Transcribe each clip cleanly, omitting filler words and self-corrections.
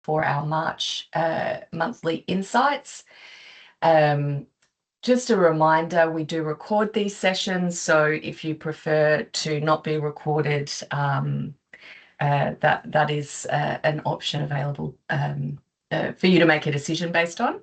for our March monthly insights. Just a reminder, we do record these sessions, so if you prefer to not be recorded, that is an option available for you to make a decision based on.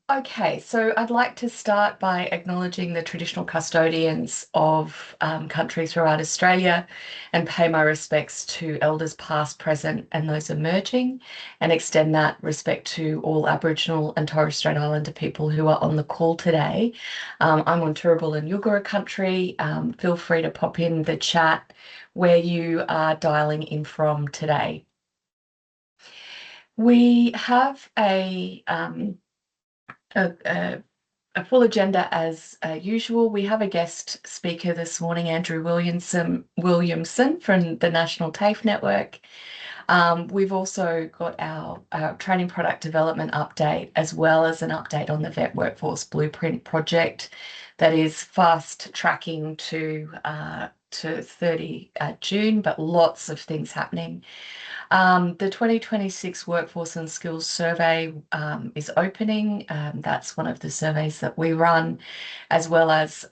Okay, so I'd like to start by acknowledging the traditional custodians of country throughout Australia and pay my respects to elders past, present, and those emerging, and extend that respect to all Aboriginal and Torres Strait Islander people who are on the call today. I'm on Turrbal and Yugara country. Feel free to pop in the chat where you are dialing in from today. We have a full agenda as usual. We have a guest speaker this morning, Andrew Williamson from the National TAFE Network. We've also got our training product development update, as well as an update on the Vet Workforce Blueprint project that is fast tracking to 30 June, but lots of things happening. The 2026 Workforce and Skills Survey is opening. That's one of the surveys that we run, as well as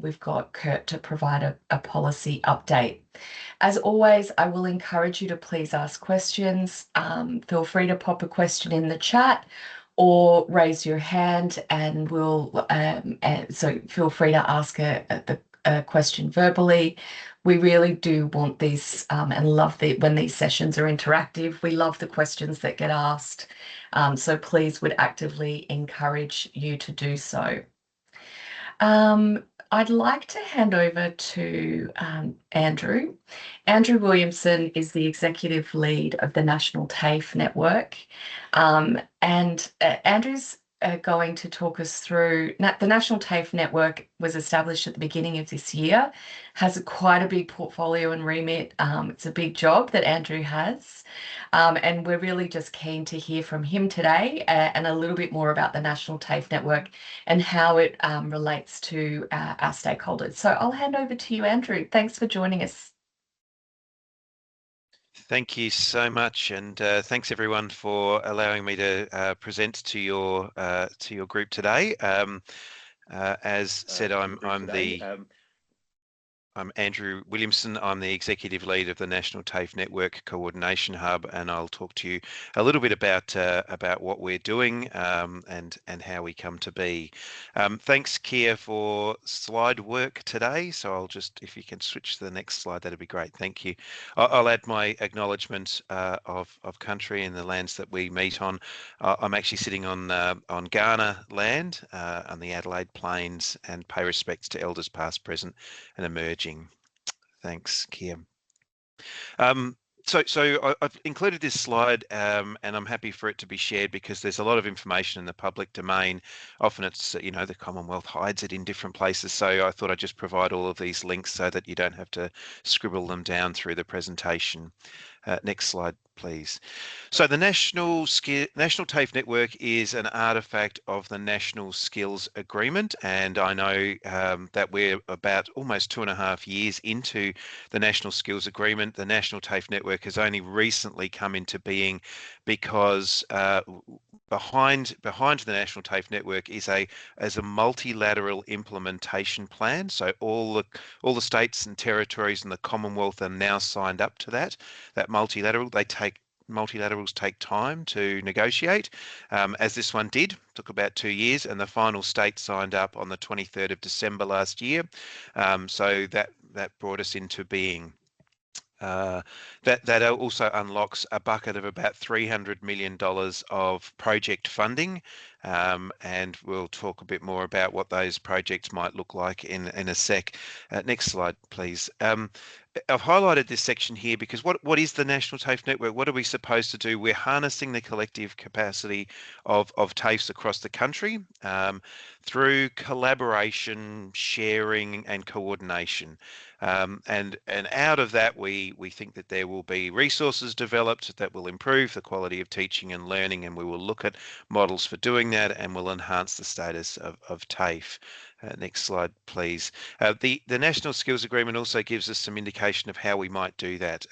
we've got Kurt to provide a policy update. As always, I will encourage you to please ask questions. Feel free to pop a question in the chat or raise your hand, and so feel free to ask a question verbally. We really do want these and love when these sessions are interactive. We love the questions that get asked. So please would actively encourage you to do so. I'd like to hand over to Andrew. Andrew Williamson is the executive lead of the National TAFE Network. And Andrew's going to talk us through. The National TAFE Network was established at the beginning of this year, has quite a big portfolio and remit. It's a big job that Andrew has. And we're really just keen to hear from him today and a little bit more about the National TAFE Network and how it relates to our stakeholders. So I'll hand over to you, Andrew. Thanks for joining us. Thank you so much, and thanks everyone for allowing me to present to your group today. As said, I'm Andrew Williamson. I'm the executive lead of the National TAFE Network Coordination Hub, and I'll talk to you a little bit about what we're doing and how we come to be. Thanks, Kia, for slide work today. So I'll just, if you can switch to the next slide, that'd be great. Thank you. I'll add my acknowledgement of country and the lands that we meet on. I'm actually sitting on Kaurna land on the Adelaide Plains, and pay respects to elders past, present, and emerging. Thanks, Kia. So I've included this slide and I'm happy for it to be shared because there's a lot of information in the public domain. Often it's, the Commonwealth hides it in different places. So I thought I'd just provide all of these links so that you don't have to scribble them down through the presentation. Next slide, please. So the National TAFE Network is an artefact of the National Skills Agreement, and I know that we're about almost 2.5 years into the National Skills Agreement. The National TAFE Network has only recently come into being because behind the National TAFE Network is a multilateral implementation plan. So all the states and territories and the Commonwealth are now signed up to that multilateral. Multilaterals take time to negotiate, as this one did. Took about 2 years, and the final state signed up on the 23rd of December last year. So that brought us into being. That also unlocks a bucket of about $300 million of project funding, and we'll talk a bit more about what those projects might look like in a sec. Next slide, please. I've highlighted this section here because what is the National TAFE Network? What are we supposed to do? We're harnessing the collective capacity of TAFEs across the country through collaboration, sharing, and coordination. And out of that, we think that there will be resources developed that will improve the quality of teaching and learning, and we will look at models for doing that, and will enhance the status of TAFE. Next slide, please. The National Skills Agreement also gives us some indication of how we might do that,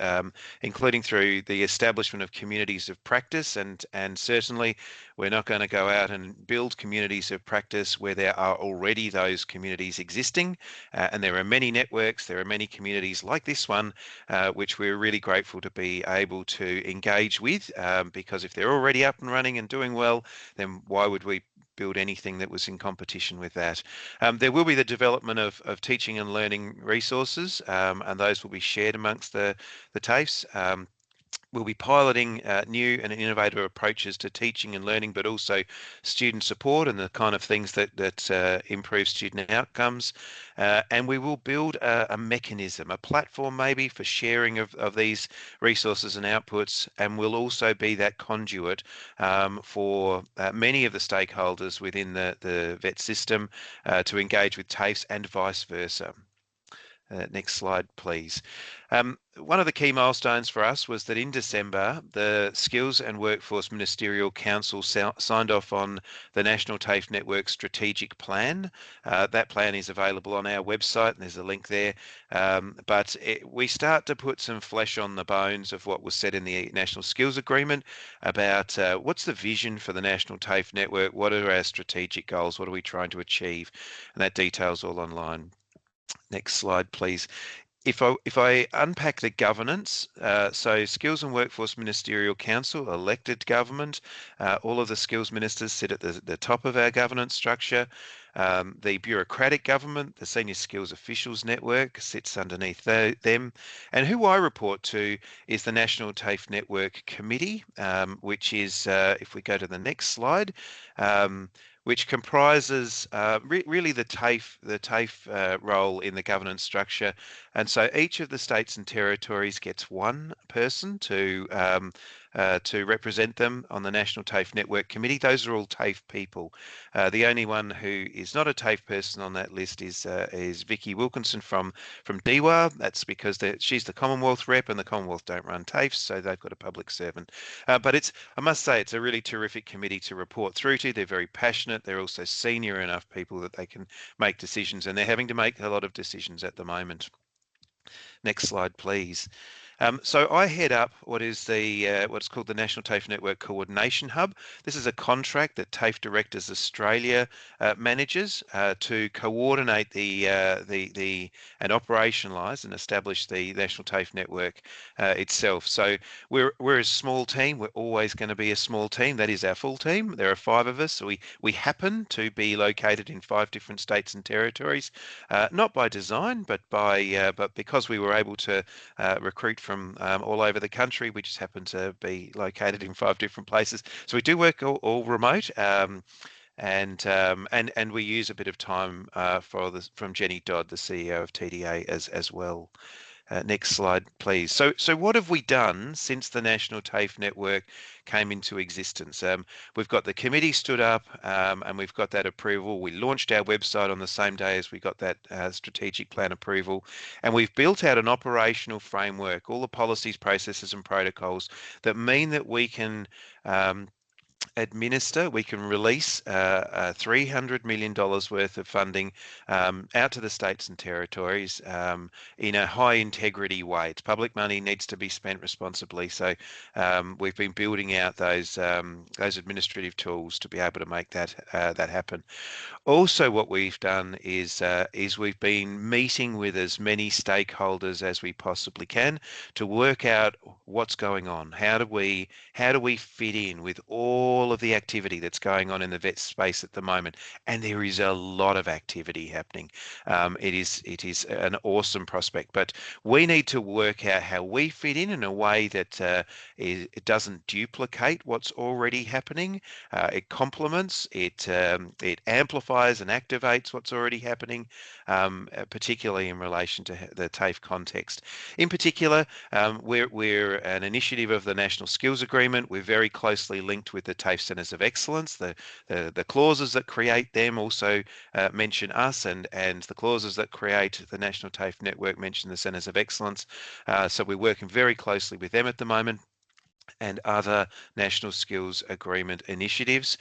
including through the establishment of communities of practice, and certainly we're not going to go out and build communities of practice where there are already those communities existing, and there are many networks, there are many communities like this one, which we're really grateful to be able to engage with, because if they're already up and running and doing well, then why would we build anything that was in competition with that? There will be the development of teaching and learning resources, and those will be shared amongst the TAFEs. We'll be piloting new and innovative approaches to teaching and learning, but also student support and the kind of things that improve student outcomes. And we will build a mechanism, a platform maybe for sharing of these resources and outputs, and we'll also be that conduit for many of the stakeholders within the vet system to engage with TAFEs and vice versa. Next slide, please. One of the key milestones for us was that in December, the Skills and Workforce Ministerial Council signed off on the National TAFE Network Strategic Plan. That plan is available on our website, and there's a link there. But we start to put some flesh on the bones of what was said in the National Skills Agreement about what's the vision for the National TAFE Network, what are our strategic goals, what are we trying to achieve, and that detail's all online. Next slide, please. If I unpack the governance, so Skills and Workforce Ministerial Council, elected government, all of the skills ministers sit at the top of our governance structure. The bureaucratic government, the Senior Skills Officials Network, sits underneath them. And who I report to is the National TAFE Network Committee, which is, if we go to the next slide, which comprises really the TAFE role in the governance structure. And so each of the states and territories gets one person to represent them on the National TAFE Network Committee. Those are all TAFE people. The only one who is not a TAFE person on that list is Vicky Wilkinson from DEWA. That's because she's the Commonwealth rep, and the Commonwealth don't run TAFEs, so they've got a public servant. But I must say, it's a really terrific committee to report through to. They're very passionate. They're also senior enough people that they can make decisions, and they're having to make a lot of decisions at the moment. Next slide, please. So I head up what is what's called the National TAFE Network Coordination Hub. This is a contract that TAFE Directors Australia manages to coordinate and operationalise and establish the National TAFE Network itself. So we're a small team. We're always going to be a small team. That is our full team. There are 5 of us. So we happen to be located in 5 different states and territories, not by design, but because we were able to recruit from all over the country. We just happen to be located in 5 different places. So we do work all remote, and we use a bit of time from Jenny Dodd, the CEO of TDA, as well. Next slide, please. So what have we done since the National TAFE Network came into existence? We've got the committee stood up, and we've got that approval. We launched our website on the same day as we got that strategic plan approval, and we've built out an operational framework, all the policies, processes, and protocols that mean that we can we can release $300 million worth of funding out to the states and territories in a high integrity way. It's public money, needs to be spent responsibly. So we've been building out those administrative tools to be able to make that happen. Also, what we've done is we've been meeting with as many stakeholders as we possibly can to work out what's going on. How do we fit in with all of the activity that's going on in the vet space at the moment? And there is a lot of activity happening. It is an awesome prospect, but we need to work out how we fit in a way that it doesn't duplicate what's already happening. It complements, it amplifies and activates what's already happening, particularly in relation to the TAFE context. In particular, we're an initiative of the National Skills Agreement. We're very closely linked with the TAFE Centres of Excellence. The clauses that create them also mention us, and the clauses that create the National TAFE Network mention the Centres of Excellence. So we're working very closely with them at the moment. and other national skills agreement initiatives.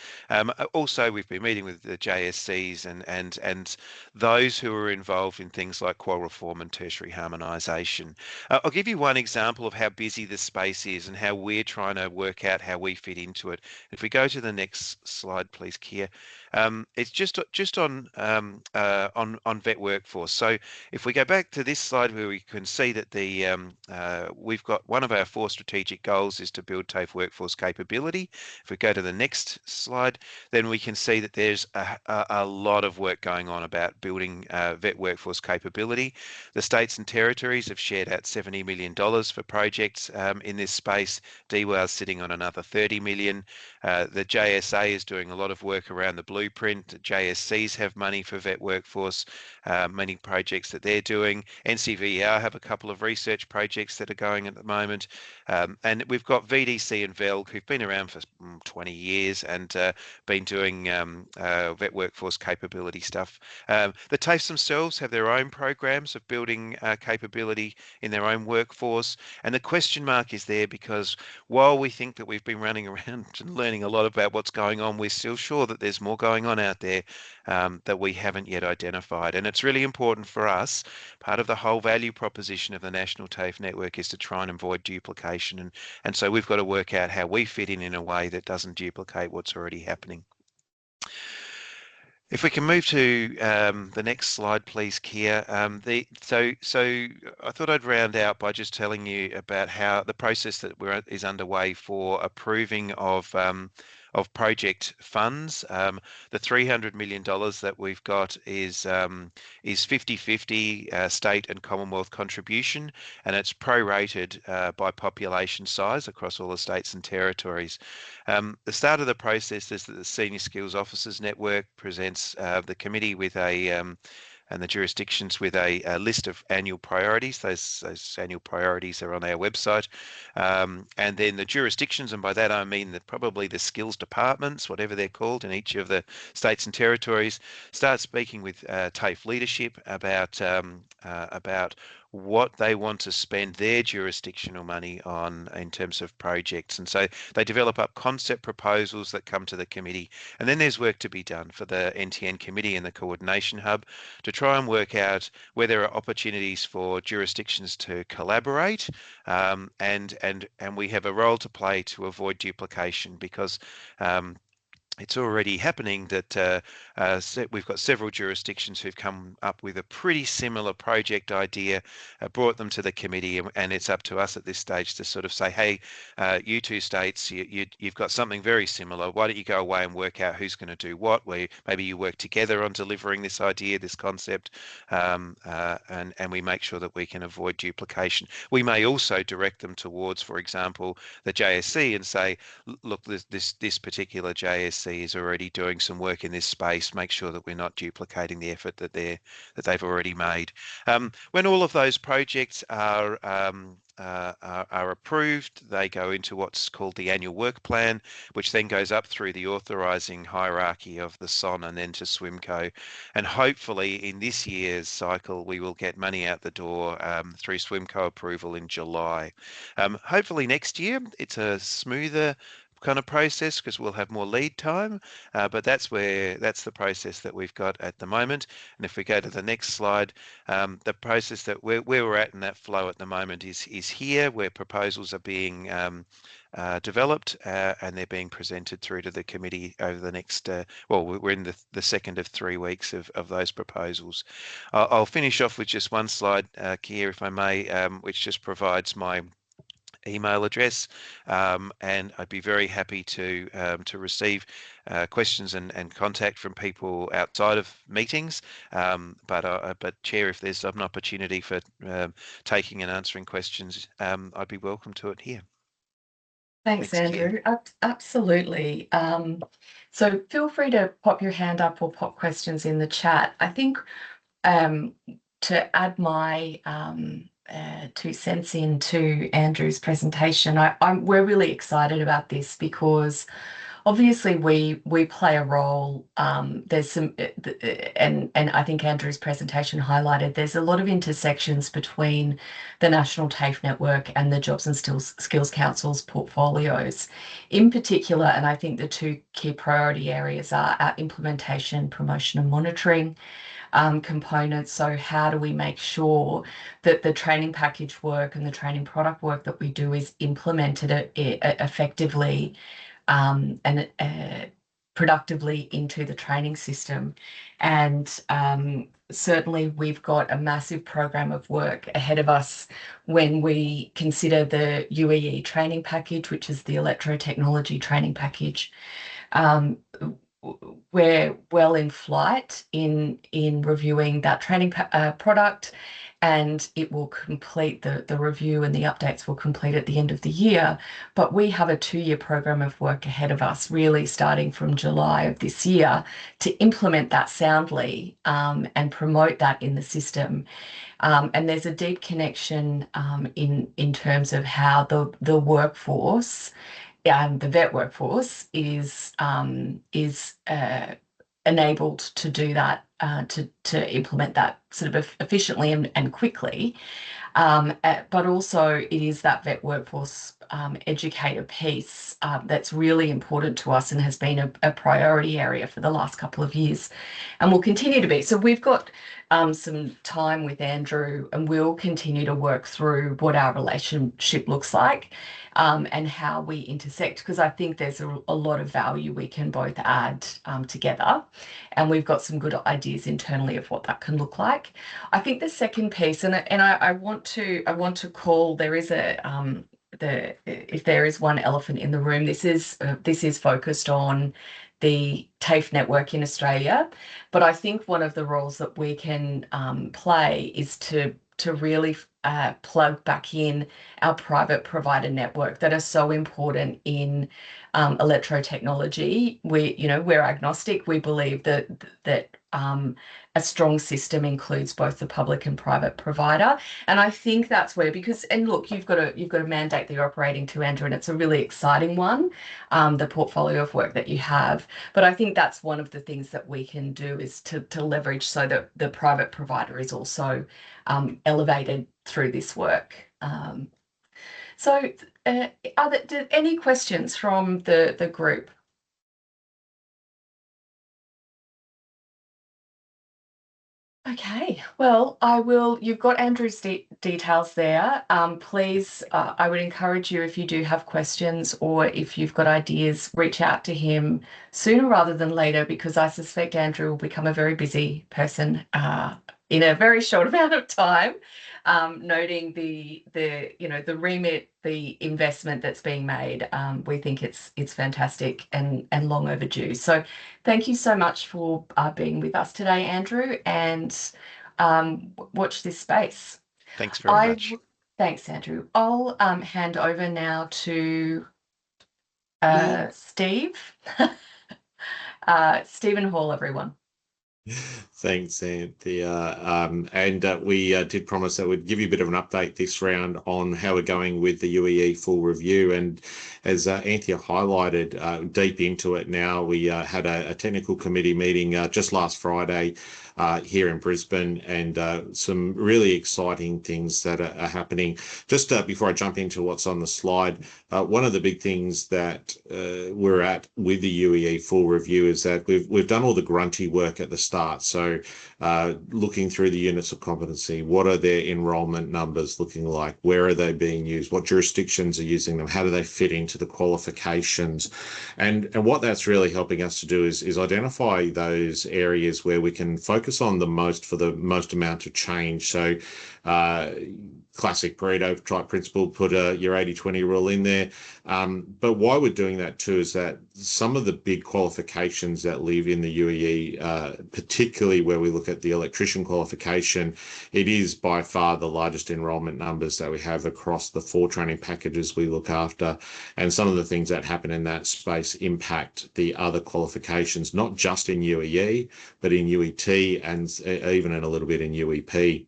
Also, we've been meeting with the JSCs and those who are involved in things like qual reform and tertiary harmonisation. I'll give you one example of how busy this space is and how we're trying to work out how we fit into it. If we go to the next slide, please, Kia. It's just on vet workforce. So if we go back to this slide where we can see that we've got one of our 4 strategic goals is to build TAFE workforce capability. If we go to the next slide, then we can see that there's a lot of work going on about building vet workforce capability. The states and territories have shared out $70 million for projects in this space. DWA's sitting on another 30 million. The JSA is doing a lot of work around the blueprint. JSCs have money for vet workforce, many projects that they're doing. NCVR have a couple of research projects that are going at the moment. And we've got VDC and VELG who've been around for 20 years and been doing vet workforce capability stuff. The TAFEs themselves have their own programs of building capability in their own workforce. And the question mark is there because while we think that we've been running around and learning a lot about what's going on, we're still sure that there's more going on out there that we haven't yet identified. And it's really important for us. Part of the whole value proposition of the National TAFE Network is to try and avoid duplication. And so we've got to work out how we fit in a way that doesn't duplicate what's already happening. If we can move to the next slide, please, Kia. So I thought I'd round out by just telling you about how the process that is underway for approving of project funds. The $300 million that we've got is 50-50 state and Commonwealth contribution, and it's prorated by population size across all the states and territories. The start of the process is that the Senior Skills Officers Network presents the committee with and the jurisdictions with a list of annual priorities. Those annual priorities are on our website. And then the jurisdictions, and by that I mean that probably the skills departments, whatever they're called in each of the states and territories, start speaking with TAFE leadership about what they want to spend their jurisdictional money on in terms of projects. And so they develop up concept proposals that come to the committee. And then there's work to be done for the NTN committee and the coordination hub to try and work out where there are opportunities for jurisdictions to collaborate. And we have a role to play to avoid duplication because it's already happening that we've got several jurisdictions who've come up with a pretty similar project idea, brought them to the committee, and it's up to us at this stage to sort of say, hey, you 2 states, you've got something very similar. Why don't you go away and work out who's going to do what? Where maybe you work together on delivering this idea, this concept, and we make sure that we can avoid duplication. We may also direct them towards, for example, the JSC and say, look, this particular JSC is already doing some work in this space. Make sure that we're not duplicating the effort that they've already made. When all of those projects are approved, they go into what's called the annual work plan, which then goes up through the authorising hierarchy of the SON and then to SWMCO. And hopefully in this year's cycle, we will get money out the door through SWMCO approval in July. Hopefully next year, it's a smoother kind of process because we'll have more lead time, but that's the process that we've got at the moment. And if we go to the next slide, the process that where we're at in that flow at the moment is here, where proposals are being developed and they're being presented through to the committee over the next, well, we're in the second of 3 weeks of those proposals. I'll finish off with just one slide, Kia, if I may, which just provides my email address, and I'd be very happy to receive questions and contact from people outside of meetings. But Chair, if there's an opportunity for taking and answering questions, I'd be welcome to it here. Thanks, Andrew. Absolutely. So feel free to pop your hand up or pop questions in the chat. I think to add my 2 cents into Andrew's presentation, we're really excited about this because obviously we play a role. There's some, and I think Andrew's presentation highlighted there's a lot of intersections between the National TAFE network and the Jobs and Skills Council's portfolios, in particular. And I think the two key priority areas are our implementation, promotion, and monitoring components. So how do we make sure that the training package work and the training product work that we do is implemented effectively and productively into the training system? And certainly we've got a massive program of work ahead of us when we consider the UEE training package, which is the electrotechnology training package. Um, we're well in flight in reviewing that training product, and it will complete the review, and the updates will complete at the end of the year. But we have a 2-year program of work ahead of us, really starting from July of this year, to implement that soundly and promote that in the system. And there's a deep connection in terms of how the workforce, the vet workforce, is enabled to do that, to implement that sort of efficiently and quickly. But also it is that vet workforce educator piece that's really important to us and has been a priority area for the last couple of years and will continue to be. So we've got some time with Andrew, and we'll continue to work through what our relationship looks like and how we intersect, because I think there's a lot of value we can both add together, and we've got some good ideas internally of what that can look like. I think the second piece, and I want to call, there is if there is one elephant in the room, this is focused on the TAFE network in Australia. But I think one of the roles that we can play is to really plug back in our private provider network that are so important in electrotechnology. We're agnostic. We believe that a strong system includes both the public and private provider, and I think that's where, because, and look, you've got a mandate that you're operating to, Andrew, and it's a really exciting one, the portfolio of work that you have. But I think that's one of the things that we can do, is to leverage so that the private provider is also elevated through this work. So, are there any questions from the group? Okay, well, you've got Andrew's details there. Please, I would encourage you, if you do have questions or if you've got ideas, reach out to him sooner rather than later, because I suspect Andrew will become a very busy person in a very short amount of time. Noting the remit, the investment that's being made, we think it's fantastic and long overdue. So thank you so much for being with us today, Andrew, and watch this space. Thanks very much. Thanks, Andrew. I'll hand over now to Steve. Stephen Hall, everyone. Thanks, Anthea. And we did promise that we'd give you a bit of an update this round on how we're going with the UEE full review. And as Anthea highlighted, deep into it now, we had a technical committee meeting just last Friday here in Brisbane, and some really exciting things that are happening. Just before I jump into what's on the slide, one of the big things that we're at with the UEE full review is that we've done all the grunty work at the start. So looking through the units of competency, what are their enrolment numbers looking like? Where are they being used? What jurisdictions are using them? How do they fit into the qualifications? And what that's really helping us to do is identify those areas where we can focus on the most for the most amount of change. So classic Pareto type principle, put your 80-20 rule in there. But why we're doing that too is that some of the big qualifications that live in the UEE, particularly where we look at the electrician qualification, it is by far the largest enrolment numbers that we have across the 4 training packages we look after. And some of the things that happen in that space impact the other qualifications, not just in UEE, but in UET and even in a little bit in UEP.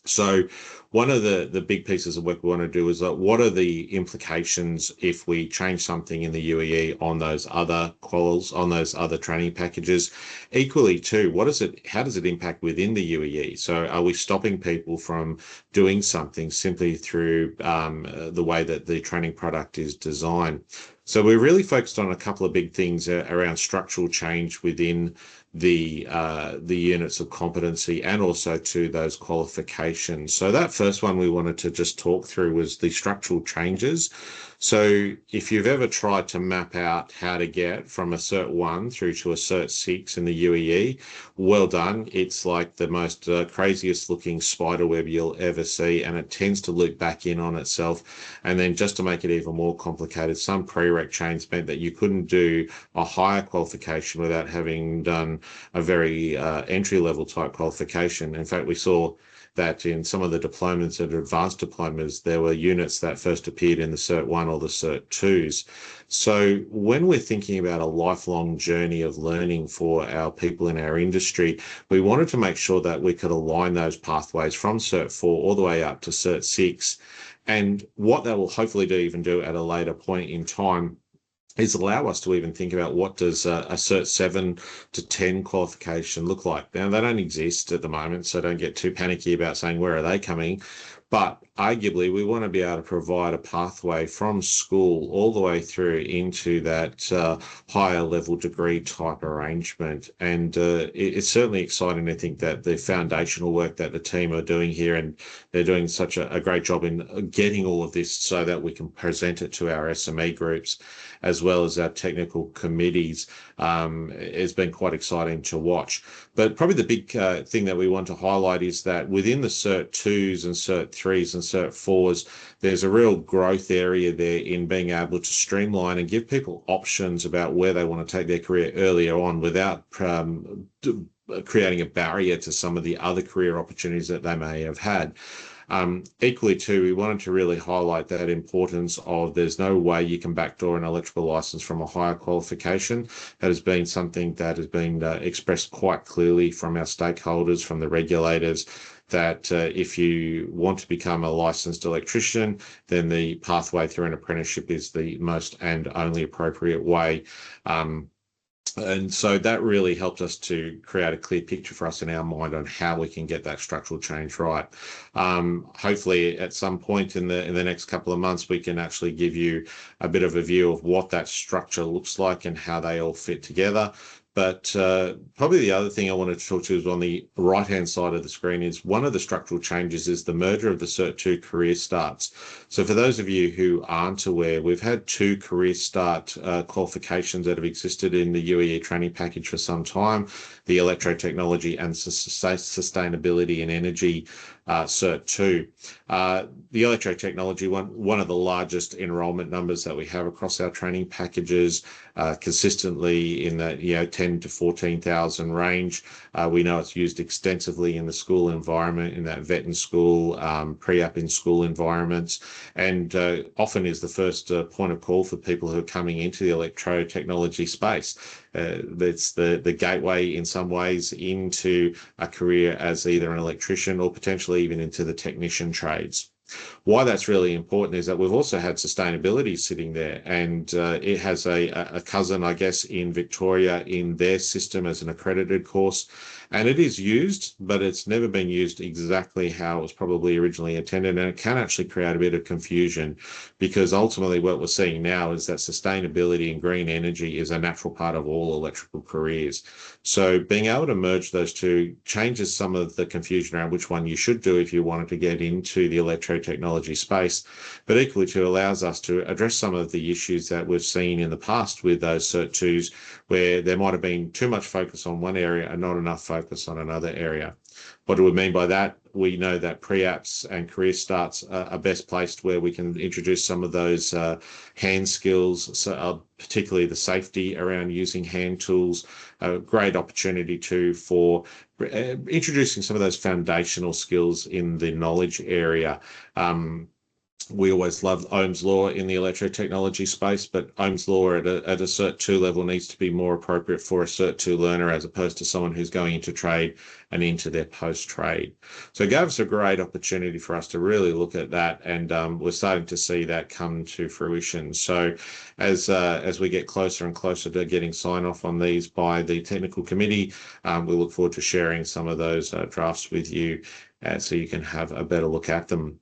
So one of the big pieces of work we want to do is what are the implications if we change something in the UEE on those other quals, on those other training packages? Equally, too, how does it impact within the UEE? So are we stopping people from doing something simply through the way that the training product is designed? So we're really focused on a couple of big things around structural change within the units of competency and also to those qualifications. So that first one we wanted to just talk through was the structural changes. So if you've ever tried to map out how to get from a Cert 1 through to a Cert 6 in the UEE, well done. It's like the most craziest looking spider web you'll ever see, and it tends to loop back in on itself. And then just to make it even more complicated, some prereq chains meant that you couldn't do a higher qualification without having done a very entry-level type qualification. In fact, we saw that in some of the diplomas and advanced diplomas, there were units that first appeared in the Cert 1 or the Cert 2s. So when we're thinking about a lifelong journey of learning for our people in our industry, we wanted to make sure that we could align those pathways from Cert 4 all the way up to Cert 6. And what that will hopefully do at a later point in time is allow us to even think about what does a Cert 7 to 10 qualification look like. Now, they don't exist at the moment, so don't get too panicky about saying where are they coming. But arguably, we want to be able to provide a pathway from school all the way through into that higher level degree type arrangement. And it's certainly exciting to think that the foundational work that the team are doing here, and they're doing such a great job in getting all of this so that we can present it to our SME groups as well as our technical committees. It's been quite exciting to watch. But probably the big thing that we want to highlight is that within the Cert 2s and Cert 3s and Cert 4s, there's a real growth area there in being able to streamline and give people options about where they want to take their career earlier on without creating a barrier to some of the other career opportunities that they may have had. Equally too, we wanted to really highlight that importance of there's no way you can backdoor an electrical license from a higher qualification. That has been something that has been expressed quite clearly from our stakeholders, from the regulators, that if you want to become a licensed electrician, then the pathway through an apprenticeship is the most and only appropriate way. And so that really helped us to create a clear picture for us in our mind on how we can get that structural change right. Hopefully at some point in the next couple of months, we can actually give you a bit of a view of what that structure looks like and how they all fit together. But probably the other thing I wanted to talk to is on the right-hand side of the screen is one of the structural changes is the merger of the Cert 2 career starts. So for those of you who aren't aware, we've had 2 career start qualifications that have existed in the UEE training package for some time, the electrotechnology and sustainability and energy Cert 2. The electrotechnology one of the largest enrolment numbers that we have across our training packages, consistently in that 10 to 14,000 range. We know it's used extensively in the school environment, in that vet and school, pre-up in school environments, and often is the first point of call for people who are coming into the electrotechnology space. It's the gateway in some ways into a career as either an electrician or potentially even into the technician trades. Why that's really important is that we've also had sustainability sitting there, and it has a cousin, I guess, in Victoria in their system as an accredited course, and it is used, but it's never been used exactly how it was probably originally intended, and it can actually create a bit of confusion because ultimately what we're seeing now is that sustainability and green energy is a natural part of all electrical careers. So being able to merge those two changes some of the confusion around which one you should do if you wanted to get into the electrotechnology space, but equally too allows us to address some of the issues that we've seen in the past with those Cert 2s where there might have been too much focus on one area and not enough focus on another area. What do we mean by that? We know that pre-apps and career starts are best placed where we can introduce some of those hand skills, so, particularly the safety around using hand tools, a great opportunity too for introducing some of those foundational skills in the knowledge area. We always love Ohm's law in the electrotechnology space, but Ohm's law at a Cert 2 level needs to be more appropriate for a Cert 2 learner as opposed to someone who's going into trade and into their post-trade. So it gave us a great opportunity for us to really look at that, and we're starting to see that come to fruition. So as we get closer and closer to getting sign-off on these by the technical committee, we look forward to sharing some of those drafts with you so you can have a better look at them.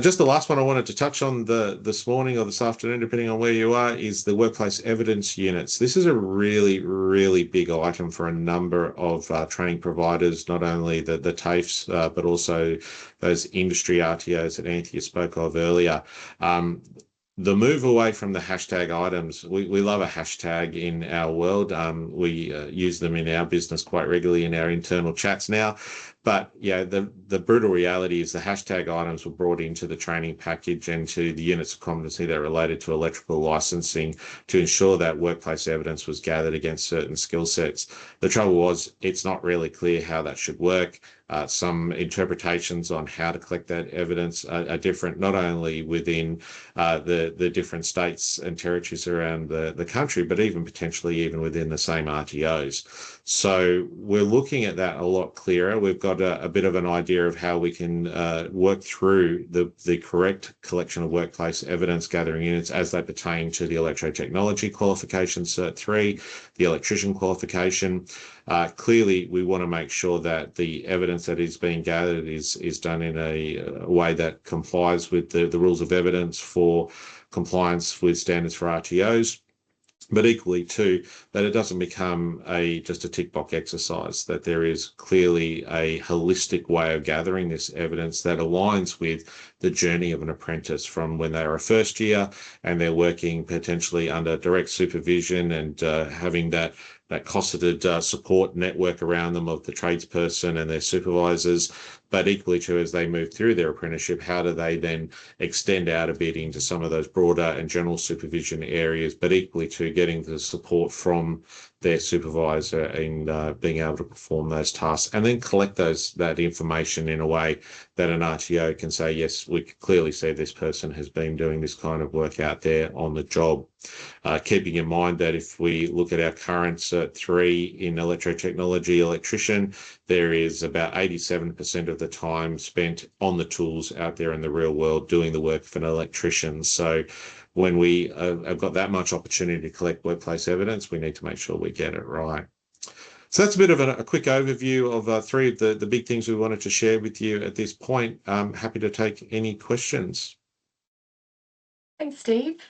Just the last one I wanted to touch on this morning or this afternoon, depending on where you are, is the workplace evidence units. This is a really, really big item for a number of training providers, not only the TAFEs, but also those industry RTOs that Anthea spoke of earlier. The move away from the hashtag items, we love a hashtag in our world. We use them in our business quite regularly in our internal chats now. But yeah, the brutal reality is the hashtag items were brought into the training package and to the units of competency that are related to electrical licensing to ensure that workplace evidence was gathered against certain skill sets. The trouble was, it's not really clear how that should work. Some interpretations on how to collect that evidence are different, not only within the different states and territories around the country, but even potentially even within the same RTOs. So we're looking at that a lot clearer. We've got a bit of an idea of how we can work through the correct collection of workplace evidence gathering units as they pertain to the electrotechnology qualification, Cert 3, the electrician qualification. Clearly, we want to make sure that the evidence that is being gathered is done in a way that complies with the rules of evidence for compliance with standards for RTOs. But equally too, that it doesn't become just a tick box exercise, that there is clearly a holistic way of gathering this evidence that aligns with the journey of an apprentice from when they are a first year and they're working potentially under direct supervision and having that cosseted support network around them of the tradesperson and their supervisors. But equally too, as they move through their apprenticeship, how do they then extend out a bit into some of those broader and general supervision areas, but equally to getting the support from their supervisor in being able to perform those tasks and then collect that information in a way that an RTO can say, yes, we clearly see this person has been doing this kind of work out there on the job. Keeping in mind that if we look at our current Cert 3 in electrotechnology electrician, there is about 87% of the time spent on the tools out there in the real world doing the work of an electrician. So when we have got that much opportunity to collect workplace evidence, we need to make sure we get it right. So that's a bit of a quick overview of three of the big things we wanted to share with you at this point. I'm happy to take any questions. Thanks, Steve.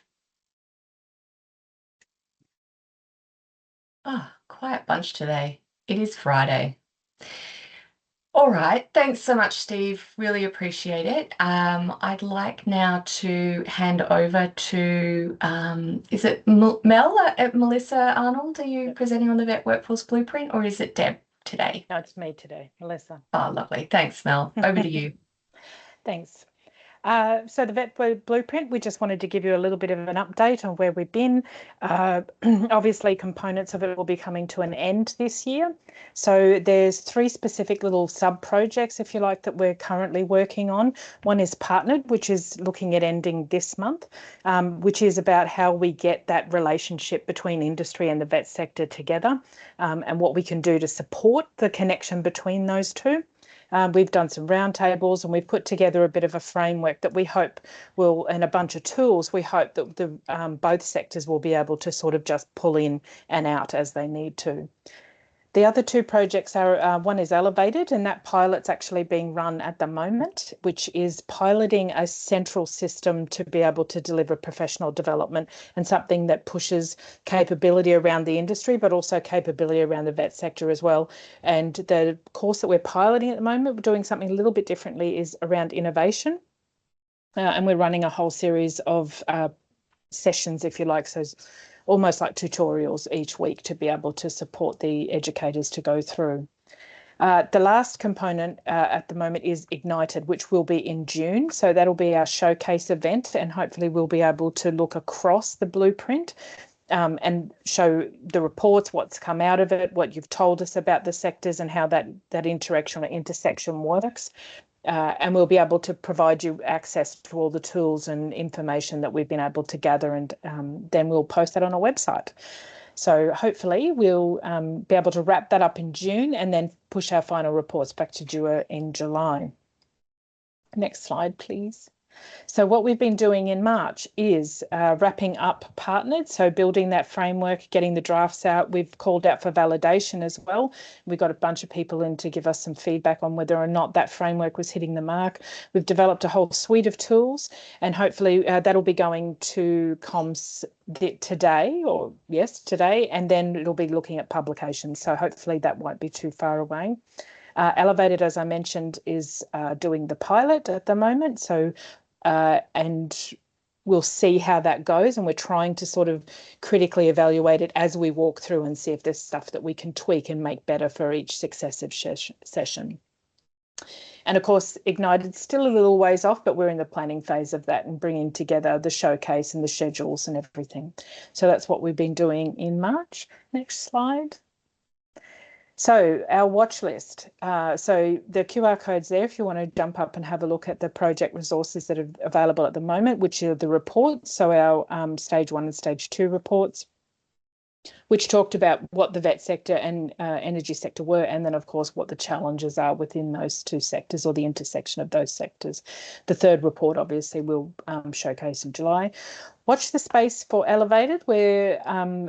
Quiet bunch today. It is Friday. All right, thanks so much, Steve. Really appreciate it. I'd like now to hand over to, is it Melissa Arnold? Are you presenting on the Vet Workforce Blueprint, or is it Deb today? No, it's me today, Melissa. Oh, lovely. Thanks, Mel. Over to you. Thanks. So the Vet Blueprint, we just wanted to give you a little bit of an update on where we've been. Obviously, components of it will be coming to an end this year. So there's three specific little sub-projects, if you like, that we're currently working on. One is Partnered, which is looking at ending this month, which is about how we get that relationship between industry and the vet sector together, and what we can do to support the connection between those two. We've done some roundtables and we've put together a bit of a framework that we hope will, and a bunch of tools, we hope that both sectors will be able to sort of just pull in and out as they need to. The other two projects are, one is Elevated, and that pilot's actually being run at the moment, which is piloting a central system to be able to deliver professional development and something that pushes capability around the industry, but also capability around the vet sector as well. And the course that we're piloting at the moment, we're doing something a little bit differently, is around innovation. And we're running a whole series of sessions, if you like, so almost like tutorials each week to be able to support the educators to go through. The last component at the moment is Ignited, which will be in June. So that'll be our showcase event, and hopefully we'll be able to look across the blueprint and show the reports, what's come out of it, what you've told us about the sectors and how that interaction or intersection works. and we'll be able to provide you access to all the tools and information that we've been able to gather, and then we'll post that on our website. So hopefully we'll be able to wrap that up in June and then push our final reports back to DUA in July. Next slide, please. So what we've been doing in March is wrapping up partnered, so building that framework, getting the drafts out. We've called out for validation as well. We got a bunch of people in to give us some feedback on whether or not that framework was hitting the mark. We've developed a whole suite of tools, and hopefully that'll be going to comms today, and then it'll be looking at publications. So hopefully that won't be too far away. Elevated, as I mentioned, is doing the pilot at the moment. So and we'll see how that goes, and we're trying to sort of critically evaluate it as we walk through and see if there's stuff that we can tweak and make better for each successive session. And of course, Ignited's still a little ways off, but we're in the planning phase of that and bringing together the showcase and the schedules and everything. So that's what we've been doing in March. Next slide. So our watch list. So the QR code's there if you want to jump up and have a look at the project resources that are available at the moment, which are the reports. So our stage 1 and stage 2 reports, which talked about what the vet sector and energy sector were, and then of course what the challenges are within those two sectors or the intersection of those sectors. The third report obviously will showcase in July. Watch the space for Elevated. We're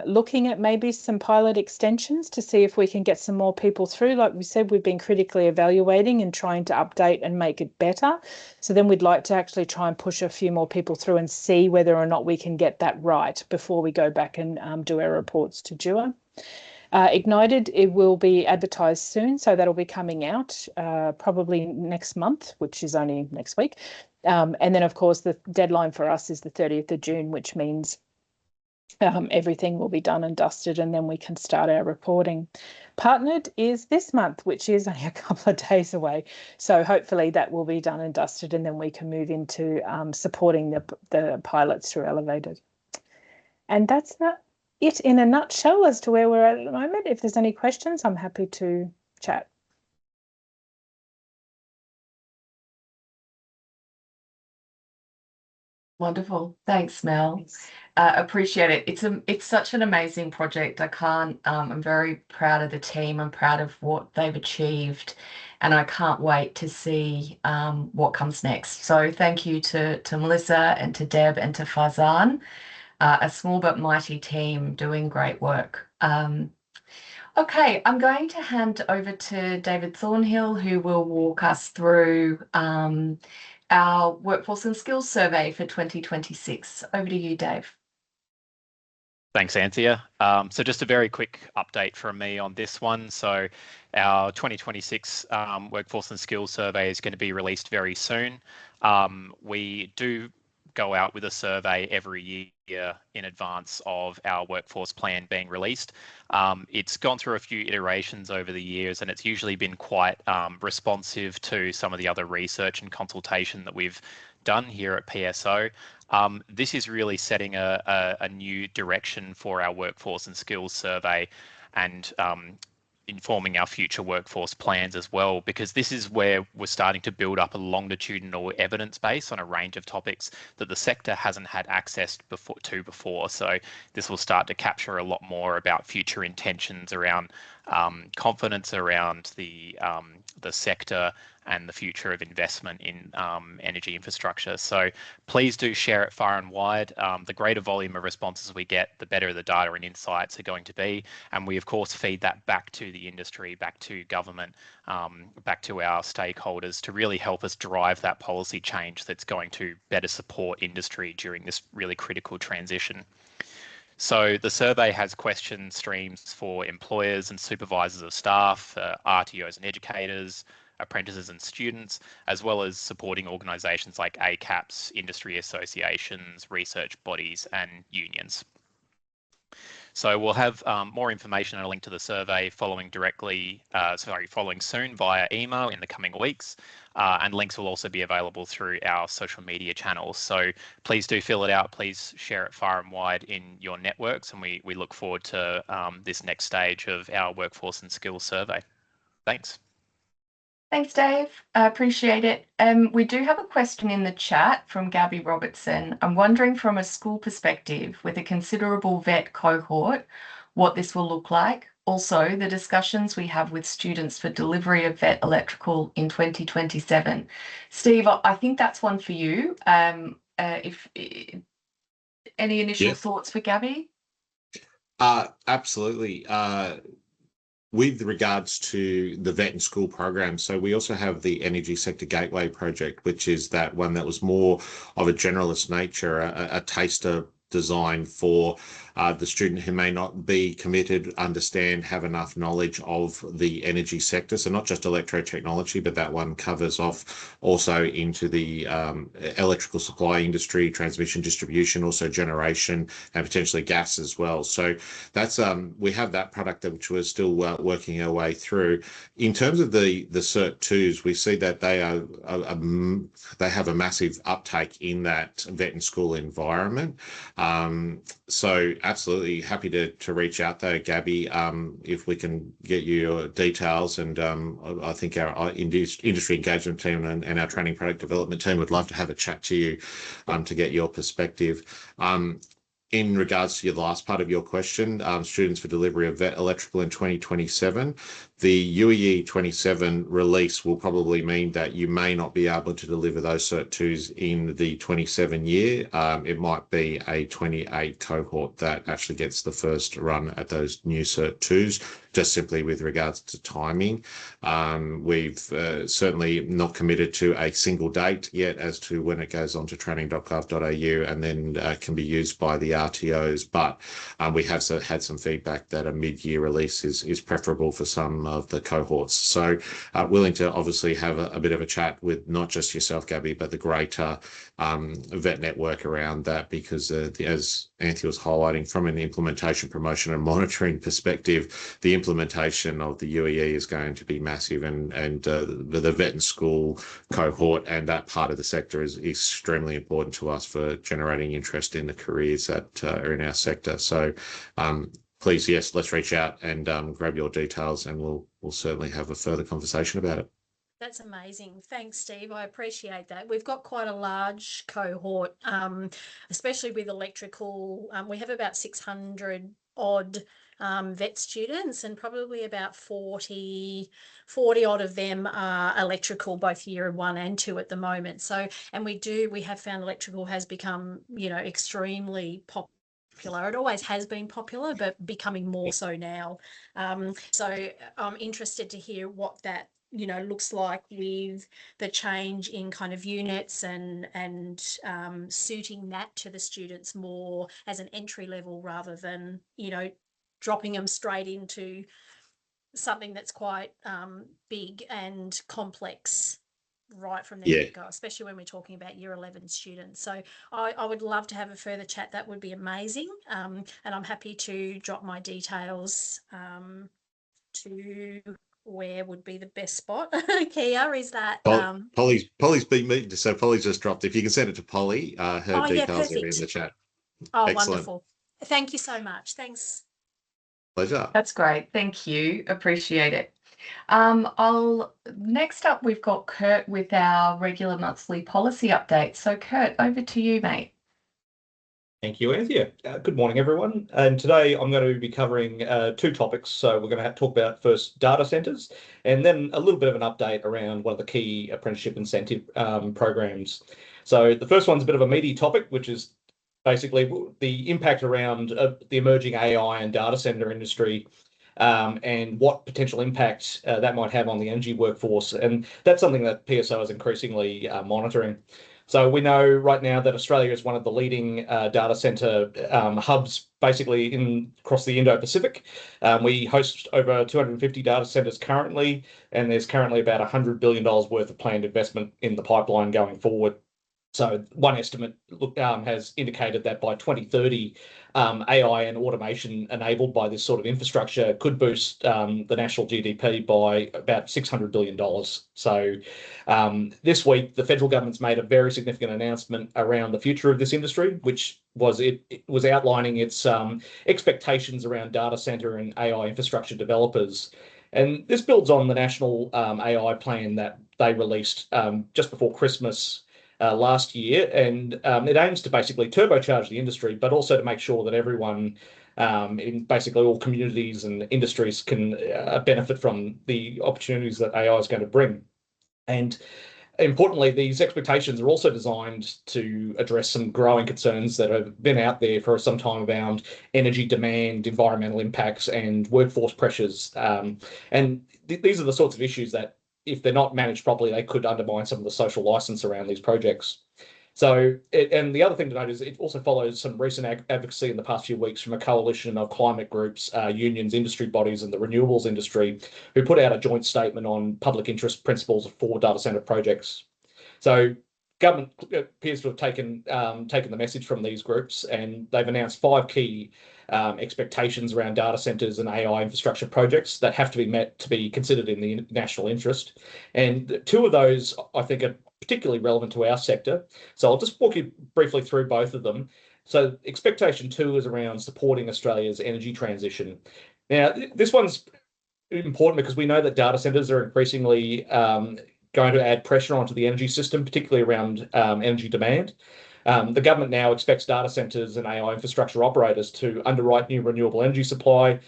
looking at maybe some pilot extensions to see if we can get some more people through. Like we said, we've been critically evaluating and trying to update and make it better. So then we'd like to actually try and push a few more people through and see whether or not we can get that right before we go back and do our reports to DUA. Ignited, it will be advertised soon, so that'll be coming out probably next month, which is only next week. And then, of course, the deadline for us is the 30th of June, which means everything will be done and dusted, and then we can start our reporting. Partnered is this month, which is only a couple of days away. So hopefully that will be done and dusted, and then we can move into supporting the pilots through Elevated. And that's it in a nutshell as to where we're at the moment. If there's any questions, I'm happy to chat. Wonderful. Thanks, Mel. Appreciate it. It's such an amazing project. I'm very proud of the team. I'm proud of what they've achieved, and I can't wait to see what comes next. So thank you to Melissa and to Deb and to Farzan, a small but mighty team doing great work. Okay, I'm going to hand over to David Thornhill, who will walk us through our Workforce and Skills Survey for 2026. Over to you, Dave. Thanks, Anthea. So just a very quick update from me on this one. So our 2026 Workforce and Skills Survey is going to be released very soon. We do go out with a survey every year in advance of our workforce plan being released. It's gone through a few iterations over the years, and it's usually been quite responsive to some of the other research and consultation that we've done here at PSO. This is really setting a new direction for our workforce and skills survey, and informing our future workforce plans as well, because this is where we're starting to build up a longitudinal evidence base on a range of topics that the sector hasn't had access before. So this will start to capture a lot more about future intentions around confidence around the sector and the future of investment in energy infrastructure. So please do share it far and wide. The greater volume of responses we get, the better the data and insights are going to be. And we, of course, feed that back to the industry, back to government, back to our stakeholders to really help us drive that policy change that's going to better support industry during this really critical transition. So the survey has question streams for employers and supervisors of staff, RTOs and educators, apprentices and students, as well as supporting organisations like ACAPS, industry associations, research bodies and unions. So we'll have more information and a link to the survey following soon via email in the coming weeks. And links will also be available through our social media channels. So please do fill it out. Please share it far and wide in your networks. And we look forward to this next stage of our workforce and skills survey. Thanks. Thanks, Dave. I appreciate it. We do have a question in the chat from Gabby Robertson. I'm wondering from a school perspective, with a considerable vet cohort, what this will look like. Also, the discussions we have with students for delivery of vet electrical in 2027. Steve, I think that's one for you. If any initial thoughts for Gabby? Absolutely. With regards to the vet and school program, so we also have the Energy Sector Gateway project, which is that one that was more of a generalist nature, a taster design for the student who may not be committed, understand, have enough knowledge of the energy sector. So not just electrotechnology, but that one covers off also into the electrical supply industry, transmission, distribution, also generation, and potentially gas as well. So that's we have that product which we're still working our way through. In terms of the Cert 2s, we see that they have a massive uptake in that vet and school environment. So absolutely happy to reach out there, Gabby, if we can get you your details. And I think our industry engagement team and our training product development team would love to have a chat to you to get your perspective. In regards to the last part of your question, students for delivery of vet electrical in 2027, the UEE 27 release will probably mean that you may not be able to deliver those Cert 2s in the 27 year. It might be a 28 cohort that actually gets the first run at those new Cert 2s, just simply with regards to timing. We've certainly not committed to a single date yet as to when it goes on to training.gov.au and then can be used by the RTOs, but we have had some feedback that a mid-year release is preferable for some of the cohorts. So willing to obviously have a bit of a chat with not just yourself, Gabby, but the greater vet network around that, because as Anthony was highlighting, from an implementation, promotion and monitoring perspective, the implementation of the UEE is going to be massive, and the vet and school cohort and that part of the sector is extremely important to us for generating interest in the careers that are in our sector. So please, yes, let's reach out and grab your details, and we'll certainly have a further conversation about it. That's amazing. Thanks, Steve. I appreciate that. We've got quite a large cohort, especially with electrical. We have about 600 odd vet students, and probably about 40 odd of them are electrical, both year 1 and 2 at the moment. So, and we have found electrical has become, extremely popular. It always has been popular, but becoming more so now. So I'm interested to hear what that looks like with the change in kind of units and suiting that to the students more as an entry level, rather than dropping them straight into something that's quite big and complex right from the get-go, especially when we're talking about year 11 students. So I would love to have a further chat. That would be amazing. And I'm happy to drop my details to where would be the best spot. Kia, is that Polly's been meeting, so Polly's just dropped. If you can send it to Polly, her details are in the chat. Oh, excellent. Wonderful. Thank you so much. Thanks. Pleasure. That's great. Thank you. Appreciate it. Next up, we've got Kurt with our regular monthly policy update. So Kurt, over to you, mate. Thank you, Anthea. Good morning, everyone. And today I'm going to be covering 2 topics. So we're going to talk about first data centres, and then a little bit of an update around one of the key apprenticeship incentive programs. So the first one's a bit of a meaty topic, which is basically the impact around the emerging AI and data centre industry, and what potential impact that might have on the energy workforce. And that's something that PSO is increasingly monitoring. So we know right now that Australia is one of the leading data centre hubs, basically across the Indo-Pacific. We host over 250 data centres currently, and there's currently about $100 billion worth of planned investment in the pipeline going forward. So one estimate has indicated that by 2030, AI and automation enabled by this sort of infrastructure could boost the national GDP by about $600 billion. So this week, the federal government's made a very significant announcement around the future of this industry, which was it was outlining its expectations around data center and AI infrastructure developers. And this builds on the national AI plan that they released just before Christmas last year. And it aims to basically turbocharge the industry, but also to make sure that everyone in basically all communities and industries can benefit from the opportunities that AI is going to bring. And importantly, these expectations are also designed to address some growing concerns that have been out there for some time around energy demand, environmental impacts, and workforce pressures. And these are the sorts of issues that, if they're not managed properly, they could undermine some of the social license around these projects. So, and the other thing to note is it also follows some recent advocacy in the past few weeks from a coalition of climate groups, unions, industry bodies, and the renewables industry, who put out a joint statement on public interest principles for data center projects. So, government appears to have taken the message from these groups, and they've announced 5 key expectations around data centers and AI infrastructure projects that have to be met to be considered in the national interest. And 2 of those, I think, are particularly relevant to our sector. So I'll just walk you briefly through both of them. So expectation 2 is around supporting Australia's energy transition. Now, this one's important because we know that data centers are increasingly going to add pressure onto the energy system, particularly around energy demand. The government now expects data centers and AI infrastructure operators to underwrite new renewable energy supply,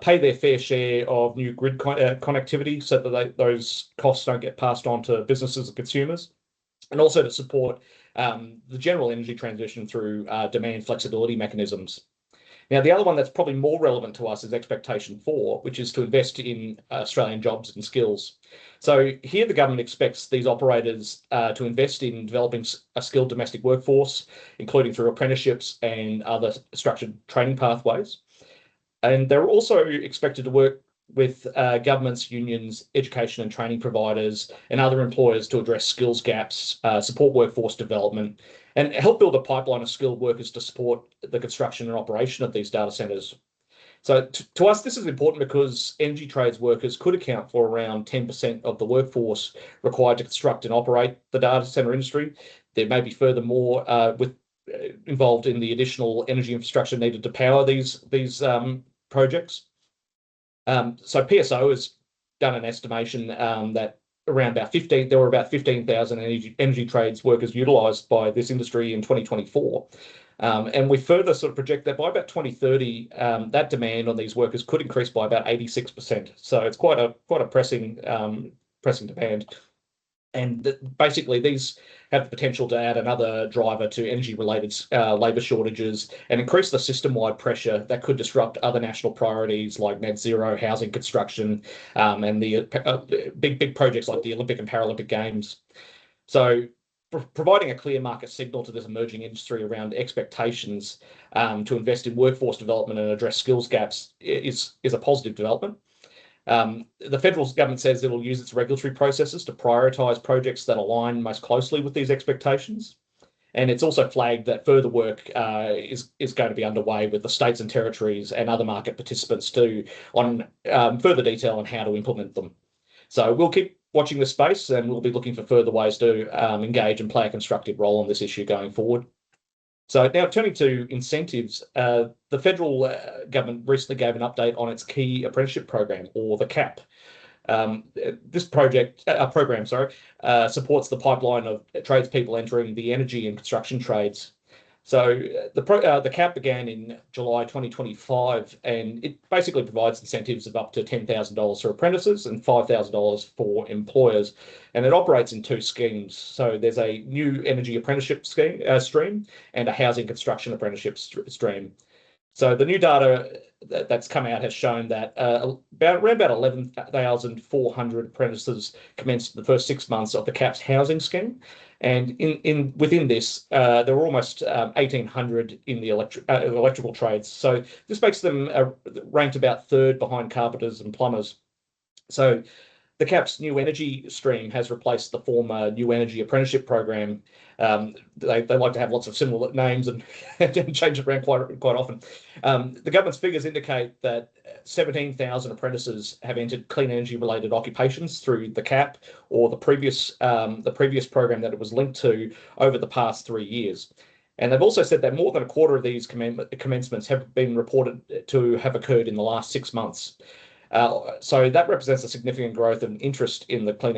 pay their fair share of new grid connectivity so that those costs don't get passed on to businesses and consumers, and also to support the general energy transition through demand flexibility mechanisms. Now, the other one that's probably more relevant to us is expectation 4, which is to invest in Australian jobs and skills. So here the government expects these operators to invest in developing a skilled domestic workforce, including through apprenticeships and other structured training pathways. And they're also expected to work with governments, unions, education and training providers, and other employers to address skills gaps, support workforce development, and help build a pipeline of skilled workers to support the construction and operation of these data centres. So to us, this is important because energy trades workers could account for around 10% of the workforce required to construct and operate the data centre industry. There may be furthermore involved in the additional energy infrastructure needed to power these projects. So PSO has done an estimation that there were about 15,000 energy trades workers utilised by this industry in 2024. And we further sort of project that by about 2030, that demand on these workers could increase by about 86%. So it's quite a pressing demand. And basically, these have the potential to add another driver to energy-related labour shortages and increase the system-wide pressure that could disrupt other national priorities like net zero, housing construction, and the big projects like the Olympic and Paralympic Games. So providing a clear market signal to this emerging industry around expectations to invest in workforce development and address skills gaps is a positive development. The federal government says it will use its regulatory processes to prioritise projects that align most closely with these expectations. And it's also flagged that further work is going to be underway with the states and territories and other market participants on further detail on how to implement them. So we'll keep watching this space and we'll be looking for further ways to engage and play a constructive role on this issue going forward. So now turning to incentives, the federal government recently gave an update on its key apprenticeship program, or the CAP. This program supports the pipeline of tradespeople entering the energy and construction trades. So the CAP began in July 2025, and it basically provides incentives of up to $10,000 for apprentices and $5,000 for employers. And it operates in 2 schemes. So there's a new energy apprenticeship stream and a housing construction apprenticeship stream. So the new data that's come out has shown that around about 11,400 apprentices commenced the first 6 months of the CAP's housing scheme. And within this, there were almost 1,800 in the electrical trades. So this makes them ranked about 3rd behind carpenters and plumbers. So the CAP's new energy stream has replaced the former new energy apprenticeship program. They like to have lots of similar names and change it around quite often. The government's figures indicate that 17,000 apprentices have entered clean energy related occupations through the CAP or the previous program that it was linked to over the past 3 years. And they've also said that more than a quarter of these commencements have been reported to have occurred in the last 6 months. So that represents a significant growth and interest in the clean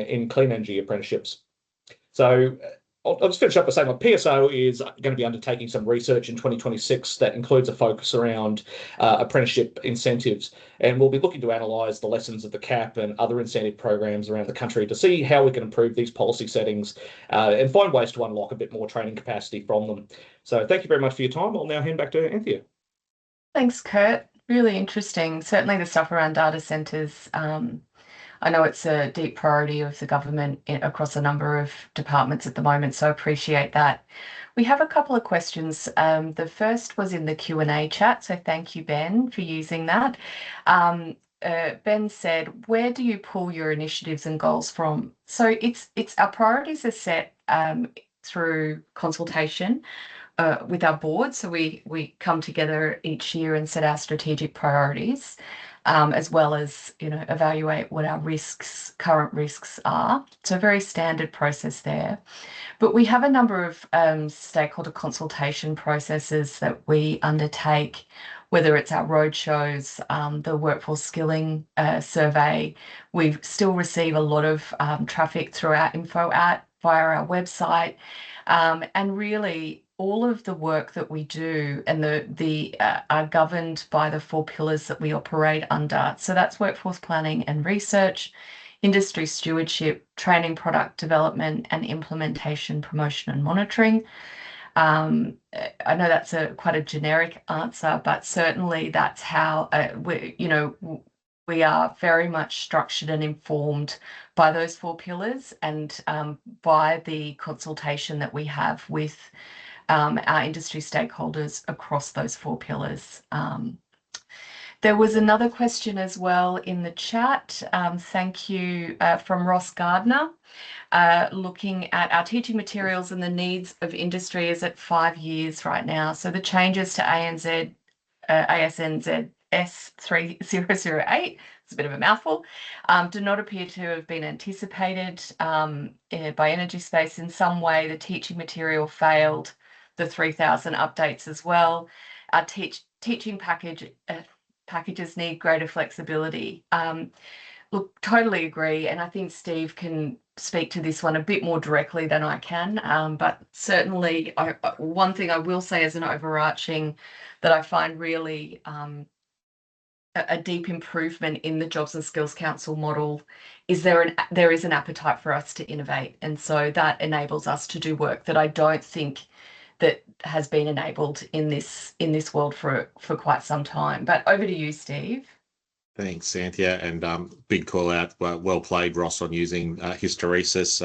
energy apprenticeships. So I'll just finish up by saying PSO is going to be undertaking some research in 2026 that includes a focus around apprenticeship incentives. And we'll be looking to analyse the lessons of the CAP and other incentive programs around the country to see how we can improve these policy settings and find ways to unlock a bit more training capacity from them. So thank you very much for your time. I'll now hand back to Anthea. Thanks, Kurt. Really interesting. Certainly the stuff around data centres. I know it's a deep priority of the government across a number of departments at the moment, so I appreciate that. We have a couple of questions. The first was in the Q&A chat, so thank you, Ben, for using that. Ben said, where do you pull your initiatives and goals from? So it's our priorities are set through consultation with our board. So we come together each year and set our strategic priorities, as well as, evaluate what our current risks are. So a very standard process there. But we have a number of stakeholder consultation processes that we undertake, whether it's our roadshows, the workforce skilling survey. We still receive a lot of traffic through our info via our website, and really all of the work that we do and are governed by the 4 pillars that we operate under. So that's workforce planning and research, industry stewardship, training, product development, and implementation, promotion, and monitoring. I know that's quite a generic answer, but certainly that's how we are very much structured and informed by those 4 pillars and by the consultation that we have with our industry stakeholders across those 4 pillars. There was another question as well in the chat. Thank you, from Ross Gardner, looking at our teaching materials and the needs of industry is at 5 years right now. So the changes to ASNZ S3008, it's a bit of a mouthful, do not appear to have been anticipated by Energy Space in some way. The teaching material failed the 3000 updates as well. Our teaching packages need greater flexibility. Look, totally agree, and I think Steve can speak to this one a bit more directly than I can, but certainly one thing I will say as an overarching that I find really a deep improvement in the Jobs and Skills Council model is there is an appetite for us to innovate, and so that enables us to do work that I don't think that has been enabled in this world for quite some time. But over to you, Steve. Thanks, Anthea, and big call out. Well played, Ross, on using hysteresis.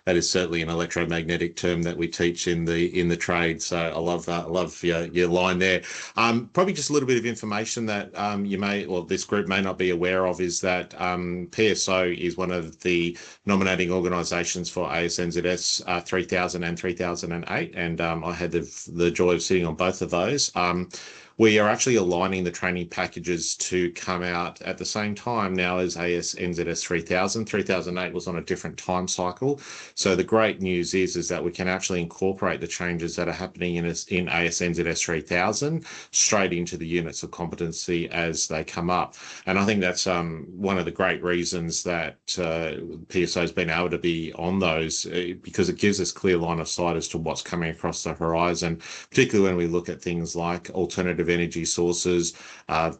That is certainly an electromagnetic term that we teach in the trade. So I love your line there. Probably just a little bit of information that this group may not be aware of is that PSO is one of the nominating organisations for ASNZS 3000 and 3008, and I had the joy of sitting on both of those. We are actually aligning the training packages to come out at the same time now as ASNZS 3000. 3008 was on a different time cycle. So the great news is that we can actually incorporate the changes that are happening in ASNZS 3000 straight into the units of competency as they come up. And I think that's one of the great reasons that PSO has been able to be on those, because it gives us clear line of sight as to what's coming across the horizon, particularly when we look at things like alternative energy sources,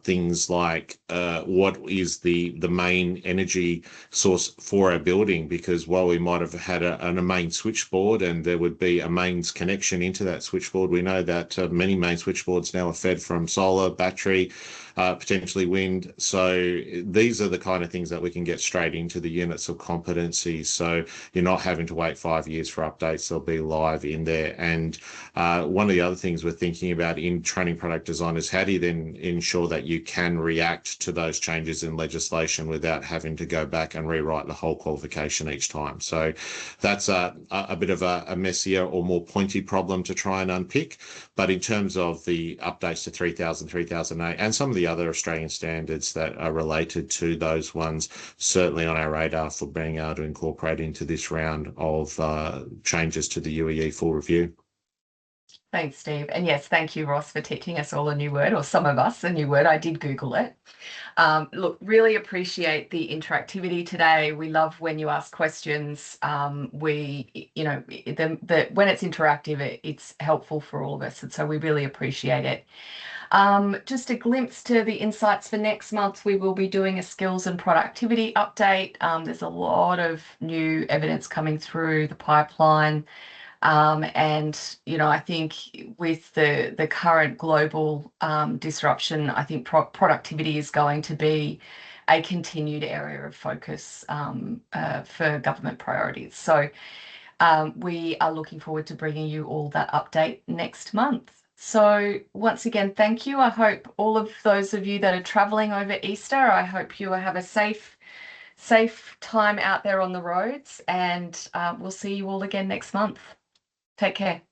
things like what is the main energy source for our building, because while we might have had a main switchboard and there would be a mains connection into that switchboard, we know that many main switchboards now are fed from solar, battery, potentially wind. So these are the kind of things that we can get straight into the units of competency. So you're not having to wait 5 years for updates. They'll be live in there. And one of the other things we're thinking about in training product design is how do you then ensure that you can react to those changes in legislation without having to go back and rewrite the whole qualification each time. So that's a bit of a messier or more pointy problem to try and unpick. But in terms of the updates to 3000, 3008, and some of the other Australian standards that are related to those ones, certainly on our radar for being able to incorporate into this round of changes to the UEE full review. Thanks, Steve. And yes, thank you, Ross, for teaching us all a new word, or some of us a new word. I did Google it. Look, really appreciate the interactivity today. We love when you ask questions. When it's interactive, it's helpful for all of us. And so we really appreciate it. Just a glimpse to the insights for next month. We will be doing a skills and productivity update. There's a lot of new evidence coming through the pipeline. I think with the current global disruption, I think productivity is going to be a continued area of focus for government priorities. So we are looking forward to bringing you all that update next month. So once again, thank you. I hope all of those of you that are traveling over Easter, I hope you have a safe time out there on the roads, and we'll see you all again next month. Take care.